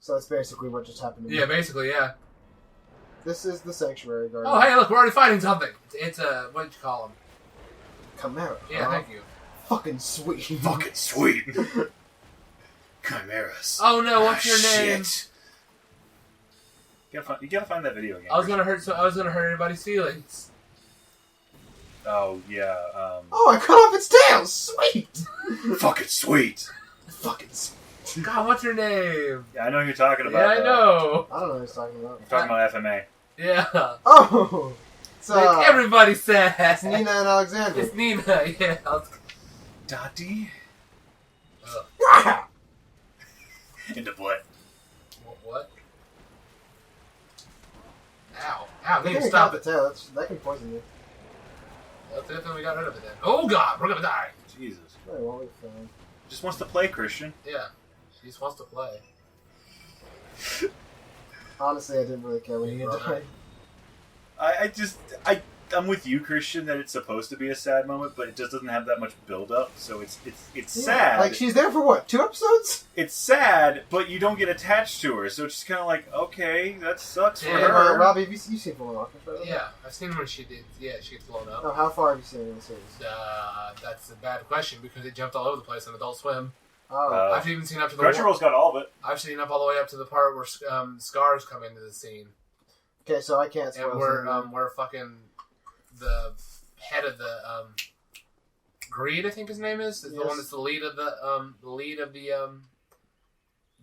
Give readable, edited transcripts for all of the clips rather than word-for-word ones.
So that's basically what just happened to me. Yeah, basically, yeah. This is the Sanctuary Guardian. Oh, hey, look, we're already fighting something. It's a, what did you call him? Chimera. Yeah, thank you. Fucking sweet. Fucking sweet. Chimeras. Oh no, what's your name? Shit. You gotta find that video again. I was gonna hurt everybody's feelings. Oh, yeah, Oh, I cut off its tail! Sweet! Fucking sweet. Fucking sweet. God, what's your name? Yeah, I know who you're talking about. Yeah, I know. I don't know what he's talking about. I'm talking about FMA. Yeah. Oh! It's, Like everybody says. it's Nina and Alexander. It's Nina, yeah. Dottie. Ah! Into blood. What? Ow. Ow, I need think to I stop cut it. the tail. That can poison you. That's the thing we got rid of it then. Oh god, we're gonna die. Jesus. Oh, well, we're fine. Just wants to play, Christian. Yeah. She just wants to play. Honestly, I didn't really care when he died. I'm with you, Christian, that it's supposed to be a sad moment, but it just doesn't have that much build-up, so it's sad. Like, she's there for what, 2 episodes? It's sad, but you don't get attached to her, so it's just kind of like, okay, that sucks for Yeah. her. Robbie, have you seen Full Rock? Yeah, I've seen when she did. Yeah, she gets blown up. Oh, how far have you seen it in the series? That's a bad question because it jumped all over the place on Adult Swim. Oh. I've even seen up to the. Crunchyroll's got all of it. I've seen up all the way up to the part where scars come into the scene, Okay, so I can't spoil and where fucking the head of the Greed, I think his name is the Yes. one that's the lead of the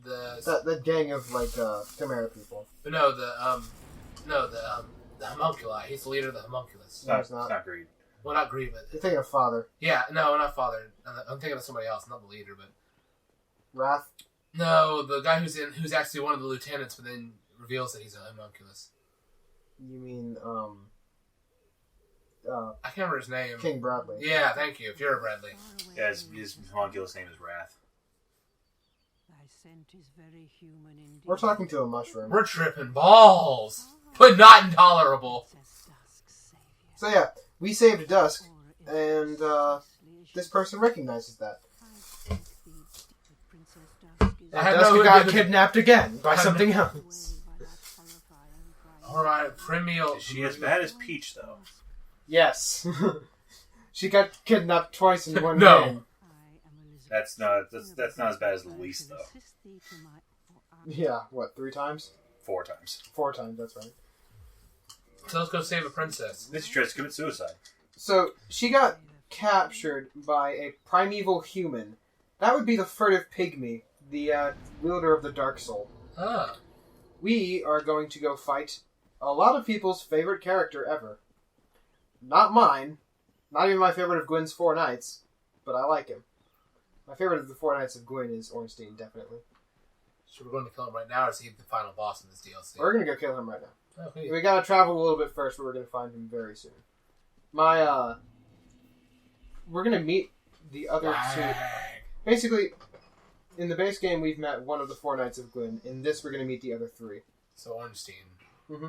that gang of, like, Chimera people. the homunculi. He's the leader of the homunculus. No, It's not Greed. Well, not Greed, but You're thinking of Father. yeah, no, not Father. I'm thinking of somebody else, not the leader, but Wrath? no, the guy who's actually one of the lieutenants, but then reveals that he's a homunculus. You mean, I can't remember his name. King Bradley. Yeah, thank you. Fuhrer Bradley. Yeah, his homunculus name is Wrath. We're talking to a mushroom. We're tripping balls, but not intolerable. So yeah, we saved Dusk, and this person recognizes that. Dusk got kidnapped again by something else. Alright, Premio. Is she as bad as Peach, though? Yes. She got kidnapped twice in one No. game. That's not as bad as the least, though. Yeah, what, 3 times? 4 times. 4 times, that's right. So let's go save a princess. Then she tries to commit suicide. So, she got captured by a primeval human. That would be the furtive pygmy, the wielder of the Dark Soul. Ah. We are going to go fight a lot of people's favorite character ever. Not mine. Not even my favorite of Gwyn's 4 Knights, but I like him. My favorite of the 4 Knights of Gwyn is Ornstein, definitely. So we're going to kill him right now or see the final boss in this DLC? We're going to go kill him right now. Okay. We gotta travel a little bit first, but we're gonna find him very soon. We're gonna meet the other 2. Basically, in the base game, we've met one of the 4 Knights of Gwyn. In this, we're gonna meet the other 3. So Ornstein. Mm-hmm.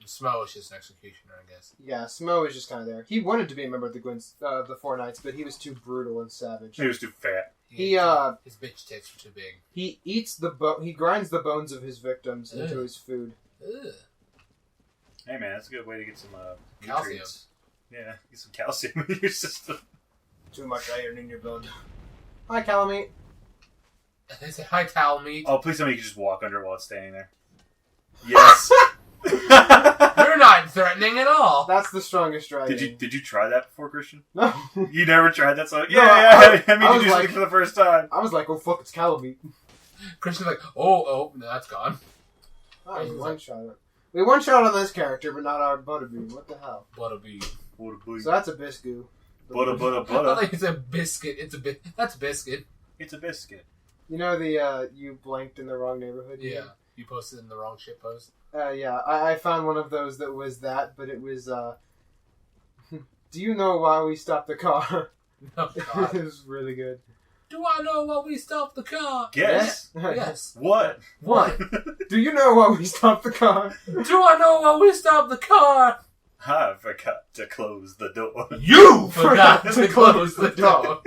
Smo is just an executioner, I guess. Yeah, Smo is just kind of there. He wanted to be a member of the 4 Knights, but he was too brutal and savage. He was too fat. He his bitch tits were too big. He eats he grinds the bones of his victims into his food. Ugh. Hey man, that's a good way to get some Calcium. nutrients. Yeah, get some calcium in your system. Too much iron in your blood. Hi, Calamite. They say hi, towel meat. Oh, please tell me you can just walk under while it's standing there. Yes. You're not threatening at all. That's the strongest dragon. Did you try that before, Christian? No. You never tried that? So No, I mean, I you was do like- something for the first time. I was like, oh fuck, it's Calamite. Christian's like, oh, no, that's gone. Oh, we one-shot it. We one-shot on this character, but not our Butterbean. What the hell? Butterbean. So that's a Biscu. Butter. I think it's a biscuit. That's biscuit. It's a biscuit. You know the, you blanked in the wrong neighborhood? Yeah. You posted in the wrong shit post. Yeah, I found one of those that was that, but it was, do you know why we stopped the car? Oh, God. It was really good. Do I know why we stopped the car? Yes. Yes. What? What? Do you know why we stopped the car? Do I know why we stopped the car? I forgot to close the door. You forgot to close the door.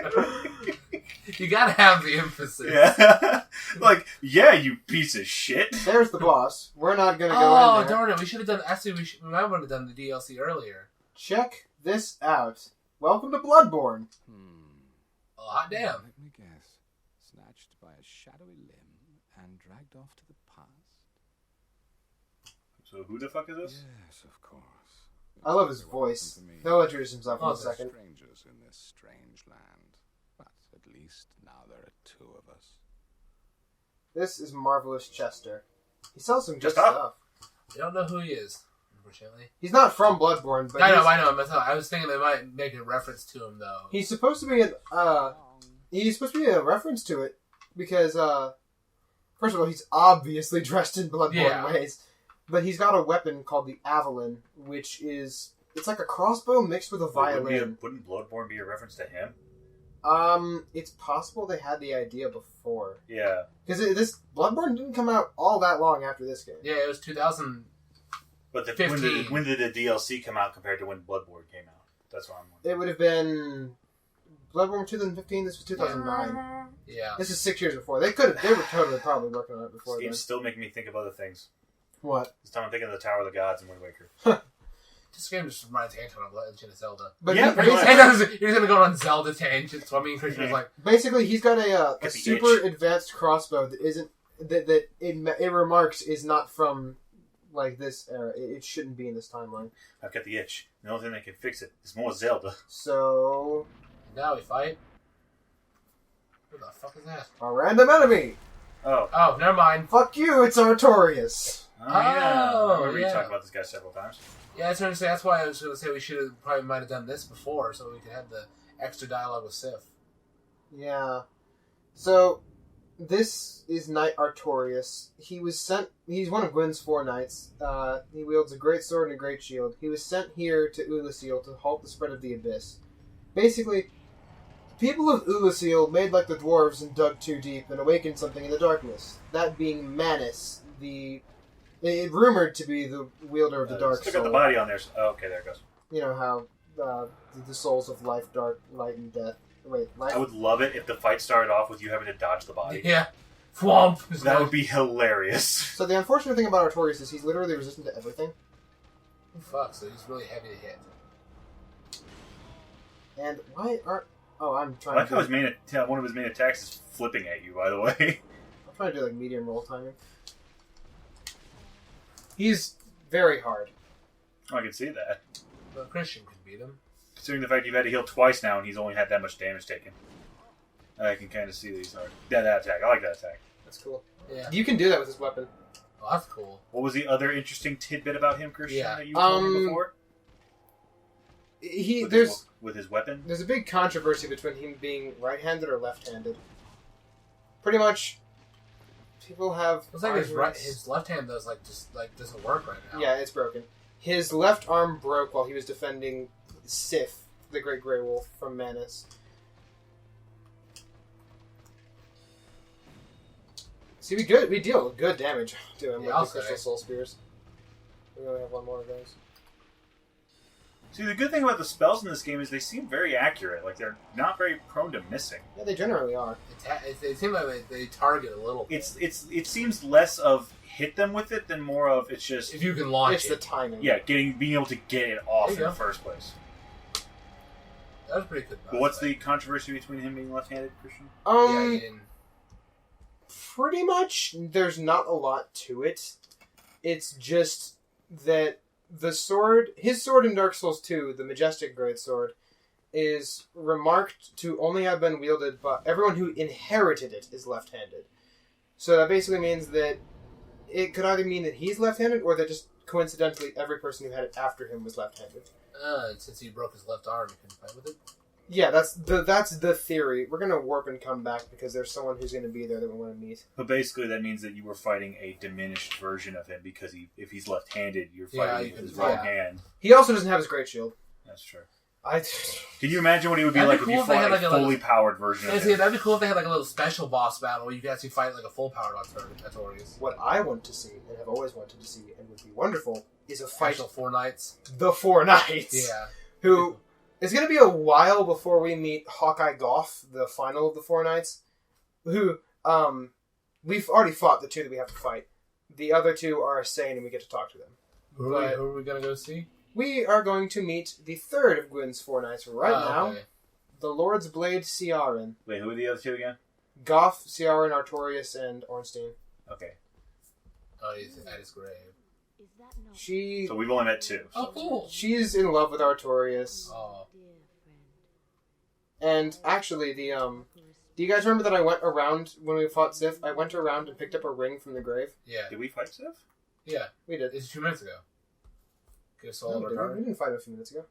You gotta have the emphasis. Yeah. Like, yeah, you piece of shit. There's the boss. We're not gonna go Oh, in there. darn it. We should have done... Actually, we might have done the DLC earlier. Check this out. Welcome to BloodBorne. Oh, hot damn. Let me guess. Snatched by a shadowy limb and dragged off to the past. So who the fuck is this? Yes, of course. I love his voice. He'll introduce himself in a second. Strangers in this strange land, but at least now there are two of us. This is Marvelous Chester. He sells some good Just up. stuff. We don't know who he is, unfortunately. He's not from BloodBorne, but I know. I was thinking they might make a reference to him, though. he's supposed to be a reference to it because first of all, he's obviously dressed in BloodBorne ways. But he's got a weapon called the Avalon, which is... It's like a crossbow mixed with a violin. Wouldn't Bloodborne be a reference to him? It's possible they had the idea before. Yeah. Because this Bloodborne didn't come out all that long after this game. Yeah, it was 2000. But when did the DLC come out compared to when Bloodborne came out? That's what I'm wondering. It would have been... Bloodborne 2015, this was 2009. Yeah. This is 6 years before. They were totally probably working on it before This then. game's still making me think of other things. What? This time I'm thinking of the Tower of the Gods and Wind Waker. This game just reminds Anton of Legend of Zelda. But Yeah, he- pretty much. basically, He's gonna go on Zelda tangents. So I mean, Christian was like, basically, he's got a Got the super itch. advanced crossbow that isn't... That it remarks is not from, like, this era. It shouldn't be in this timeline. I've got the itch. The only thing that can fix it is more Zelda. So... now we fight. Who the fuck is that? A random enemy! Oh. Oh, never mind. Fuck you, it's Artorias! Oh, yeah. Oh, I remember you yeah. talking about this guy several times. Yeah, I was trying to say, that's why I was going to say we should have probably might have done this before so we could have the extra dialogue with Sif. Yeah. So, this is Knight Artorias. He's one of Gwyn's 4 knights. He wields a great sword and a great shield. He was sent here to Ulasil to halt the spread of the Abyss. Basically, people of Ulasil made like the dwarves and dug too deep and awakened something in the darkness. That being Manus, it rumored to be the wielder of the Dark Still Soul. got the body on there. Oh, okay, there it goes. You know how the souls of life, dark, light, and death. Wait, life? I would love it if the fight started off with you having to dodge the body. Yeah. Thwomp. That would be hilarious. So the unfortunate thing about Artorias is he's literally resistant to everything. Fuck, so he's really heavy to hit. And why aren't... Oh, I'm I trying like to how do... one of his main attacks is flipping at you, by the way. I'm trying to do like medium roll timing. He's very hard. I can see that. But Christian could beat him. Considering the fact you've had to heal twice now and he's only had that much damage taken. I can kind of see that he's hard. That attack. I like that attack. That's cool. Yeah. You can do that with his weapon. Oh, that's cool. What was the other interesting tidbit about him, Christian, Yeah. that you told me before? With his weapon? There's a big controversy between him being right-handed or left-handed. Pretty much, people have... It's like his left hand doesn't work right now. Yeah, it's broken. His left arm broke while he was defending Sif, the Great Grey Wolf from Manus. See, we deal good damage to him with I'll the Crystal say. Soul Spears. We only have one more of those. See, the good thing about the spells in this game is they seem very accurate. Like, they're not very prone to missing. Yeah, they generally are. It seems like they target a little bit. It seems less of hit them with it than more of it's just... If you can launch It's the it. timing. Yeah, being able to get it off There in you the go. first place. That was pretty good. But what's the controversy between him being left-handed, Christian? Yeah, he didn't. Pretty much, there's not a lot to it. It's just that his sword in Dark Souls 2, the Majestic Greatsword, is remarked to only have been wielded by everyone who inherited it is left-handed. So that basically means that it could either mean that he's left-handed or that just coincidentally every person who had it after him was left-handed. Since he broke his left arm, he couldn't fight with it. Yeah, that's the theory. We're gonna warp and come back because there's someone who's gonna be there that we want to meet. But basically, that means that you were fighting a diminished version of him because if he's left-handed, you're Yeah, fighting you with his can- right yeah. hand. He also doesn't have his great shield. That's true. I Can you imagine what he would be That'd like be if cool you if they fought had, a like, a fully powered version of Yeah, him? that'd be cool if they had like a little special boss battle where you could actually fight like a full powered Artorias. What I want to see, and have always wanted to see, and would be wonderful, is a fight. Actual 4 Knights. The Four Knights. Yeah. Who... It's going to be a while before we meet Hawkeye Goff, the final of the Four Knights, who, we've already fought the 2 that we have to fight. The other 2 are sane and we get to talk to them. Who are we going to go see? We are going to meet the 3rd of Gwyn's Four Knights now. Okay. The Lord's Blade Ciaran. Wait, who are the other 2 again? Goff, Ciaran, Artorias, and Ornstein. Okay. Oh, he's at his grave. So we've only met 2. Oh, cool. She's in love with Artorias. Oh. And actually, do you guys remember that I went around when we fought Sif? I went around and picked up a ring from the grave. Yeah. Did we fight Sif? Yeah. We did. It's 2 minutes ago. Give Soul No, of we Artorias. didn't fight it a few minutes ago.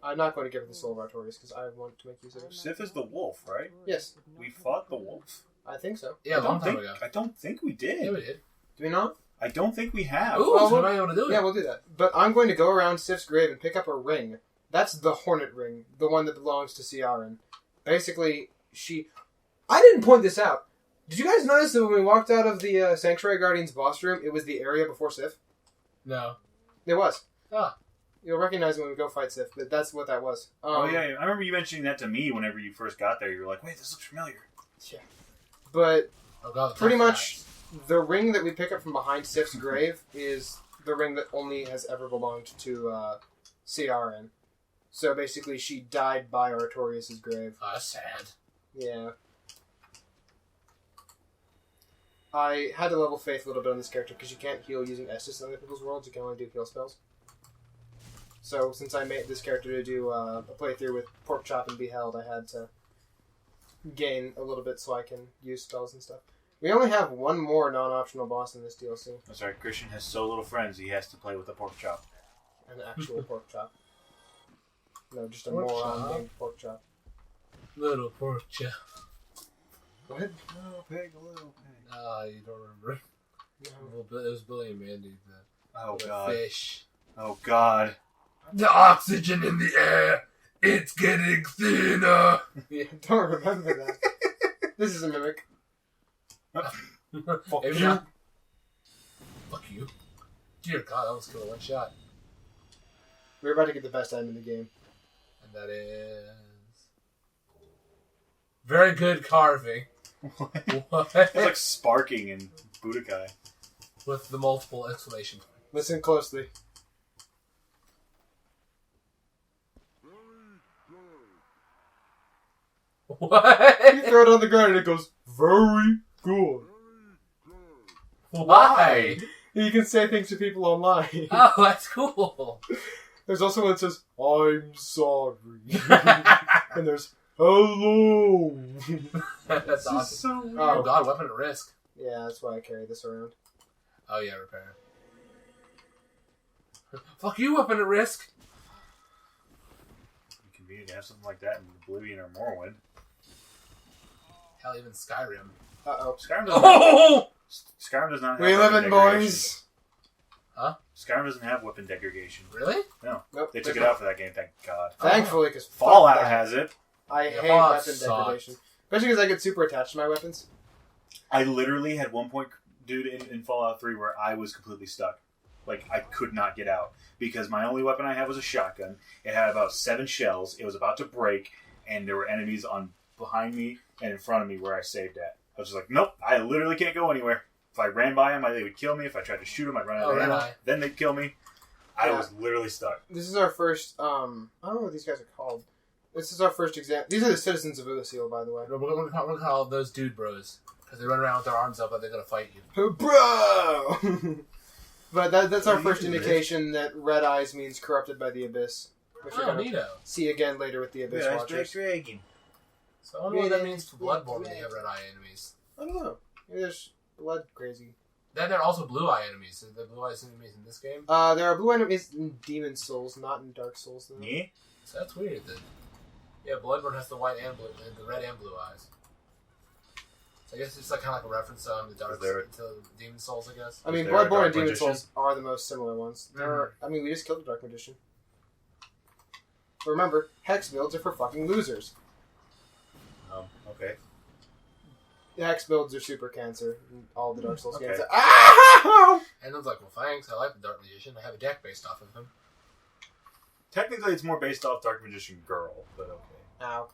I'm not going to give her the soul of Artorias because I want to make use of it. Sif is the wolf, right? Yes, We fought the wolf. I think so. Yeah, a long time think, ago. I don't think we did. Yeah, we did. Do we not? I don't think we have. Ooh, Well, so we might be able to do it. Yeah, we'll do that. But I'm going to go around Sif's grave and pick up a ring. That's the Hornet ring, the one that belongs to Ciaran. Basically, I didn't point this out. Did you guys notice that when we walked out of the Sanctuary Guardians boss room, it was the area before Sif? No. It was. Ah. You'll recognize it when we go fight Sif, but that's what that was. Oh, yeah. I remember you mentioning that to me whenever you first got there. You were like, wait, this looks familiar. Yeah. But Oh, God. pretty much the ring that we pick up from behind Sif's grave is the ring that only has ever belonged to Ciaran. So basically, she died by Artorias' grave. Oh, that's sad. Yeah. I had to level faith a little bit on this character because you can't heal using Estus in other people's worlds. You can only do heal spells. So since I made this character to do a playthrough with Pork Chop and Beheld, I had to gain a little bit so I can use spells and stuff. We only have one more non-optional boss in this DLC. That's right. Christian has so little friends, he has to play with a pork chop. An actual Pork Chop. No, just a Pork moron chop? named Pork Chop. Little pork chop. What? Little pig, little pig. Ah, you don't remember. No. Well, it was Billy and Mandy. Oh, The God. fish. Oh, God. The oxygen in the air, it's getting thinner. Yeah, don't remember that. This is a mimic. Fuck Maybe you. not. Fuck you. Dear God, that was killed in one shot. We're about to get the best item in the game. And that is... very good carving. What? It's like sparking in Budokai. With the multiple exclamation points. Listen closely. What? You throw it on the ground and it goes, very good. Why? You can say things to people online. Oh, that's cool. There's also one that says, I'm sorry. And there's, hello. That's awesome. So weird. Oh God, weapon at risk. Yeah, that's why I carry this around. Oh yeah, repair. Fuck you, weapon at risk. It'd be convenient to have something like that in Oblivion or Morrowind. Hell, even Skyrim. Uh-oh. Skyrim doesn't, Oh! Skyrim does not have We weapon live in, degradation. boys. Skyrim doesn't have weapon degradation. Really? No. Nope. They took it out for that game, thank God. Thankfully, because Fallout has it. I Yeah, hate Fallout weapon sucks. degradation. Especially because I get super attached to my weapons. I literally had one point, dude, in Fallout 3 where I was completely stuck. Like, I could not get out. Because my only weapon I had was a shotgun. It had about 7 shells. It was about to break. And there were enemies on behind me and in front of me where I saved at. I was just like, nope, I literally can't go anywhere. If I ran by them, they would kill me. If I tried to shoot them, I'd run out of ammo. Red-Eye. Then they'd kill me. I Yeah. was literally stuck. This is our first, I don't know what these guys are called. This is our first exam. These are the citizens of Ullasil, by the way. We're gonna call those dude bros. Because they run around with their arms up like they're gonna fight you. Bro! But that's our What do you first do, indication that Red Eyes means corrupted by the Abyss. Which we're Oh, going to neato. see again later with the Abyss Watchers. Dragon. So I wonder what that means for Bloodborne when they have red-eye enemies. I don't know. Maybe there's blood crazy. Then there are also blue-eye enemies. So the blue-eye enemies in this game. There are blue enemies in Demon Souls, not in Dark Souls. Though. Yeah? So that's weird then. Yeah, Bloodborne has the white and blue, the red and blue eyes. So I guess it's like kind of like a reference to Demon Souls, I guess. I mean, Is there a Bloodborne Dark and Demon Magician? Souls are the most similar ones. There are, I mean, we just killed the Dark Magician. But remember, hex builds are for fucking losers. Okay. Hex builds are super cancer in all the Dark Souls Okay. games. Ah! And I was like, well, thanks. I like the Dark Magician. I have a deck based off of him. Technically, it's more based off Dark Magician Girl, but okay. Ow.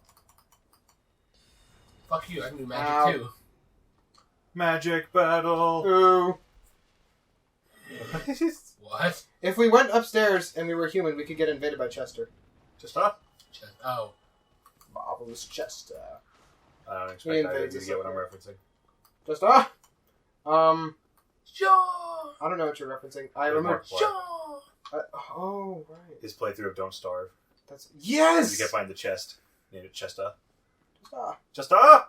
Fuck you. I can do magic Ow. too. Magic battle. Ooh. What? If we went upstairs and we were human, we could get invaded by Chester. Just up. Oh. Marvelous Chester. I don't He expect either of invades you to us get what I'm up referencing. Just John! I don't know what you're referencing. I Good remember. Markiplier. John! Oh, right. His playthrough of Don't Starve. That's yes. You get behind the chest. Named it Chester. Ah, Chester! I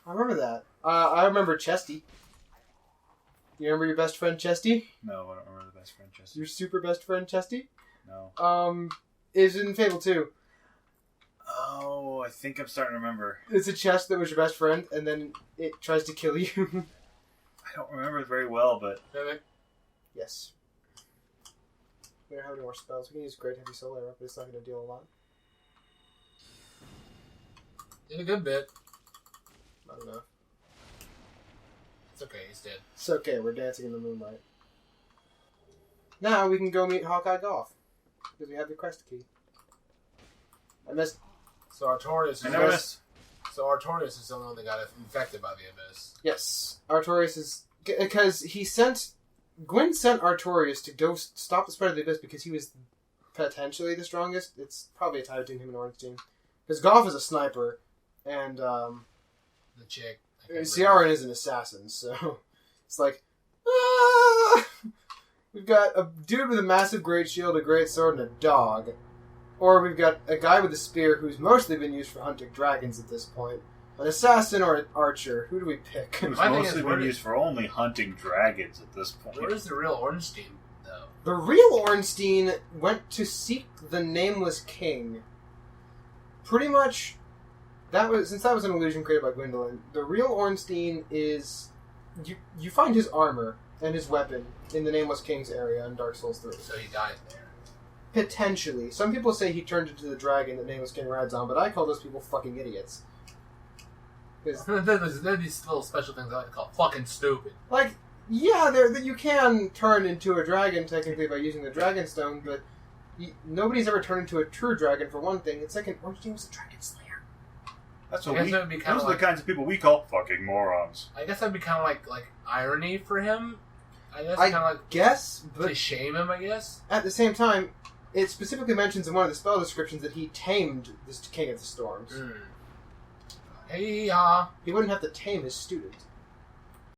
remember that. I remember Chesty. You remember your best friend Chesty? No, I don't remember the best friend Chester. Your super best friend Chesty? No. Is in Fable 2. Oh, I think I'm starting to remember. It's a chest that was your best friend, and then it tries to kill you. I don't remember it very well, but... Yes. We don't have any more spells. We can use Great Heavy Soul Arrow, but it's not going to deal a lot. Did a good bit. I don't know. It's okay, he's dead. It's okay, we're dancing in the moonlight. Now we can go meet Hawkeye Goff. Because we have the quest key. I missed. So Artorias I is never missed. So Artorias is the only one that got infected by the Abyss. Yes. Artorias is... Because he sent... Gwyn sent Artorias to go stop the spread of the Abyss because he was potentially the strongest. It's probably a tie between him and Ornstein. Because Goff is a sniper, and The chick. Ciaran is an assassin, so it's like, ah! We've got a dude with a massive great shield, a great sword, and a dog. Or we've got a guy with a spear who's mostly been used for hunting dragons at this point. An assassin or an archer? Who do we pick? It's My thing mostly is, been used for only hunting dragons at this point. Where is the real Ornstein, though? The real Ornstein went to seek the Nameless King. Pretty much, since that was an illusion created by Gwendolyn, the real Ornstein is... You find his armor and his weapon in the Nameless King's area in Dark Souls 3. So he died there. Potentially. Some people say he turned into the dragon that Nameless King rides on, but I call those people fucking idiots. There's these little special things I like to call fucking stupid. Like, yeah, you can turn into a dragon technically by using the Dragon Stone, but nobody's ever turned into a true dragon for one thing. And second, Ornstein was a dragon slayer. That's I what guess we... that would be kinda Those are like- the kinds of people we call fucking morons. I guess that'd be kind of like irony for him. I guess I kind of like guess, to but shame him. I guess. at the same time, it specifically mentions in one of the spell descriptions that he tamed this King of the Storms. Hey-ha. He wouldn't have to tame his student.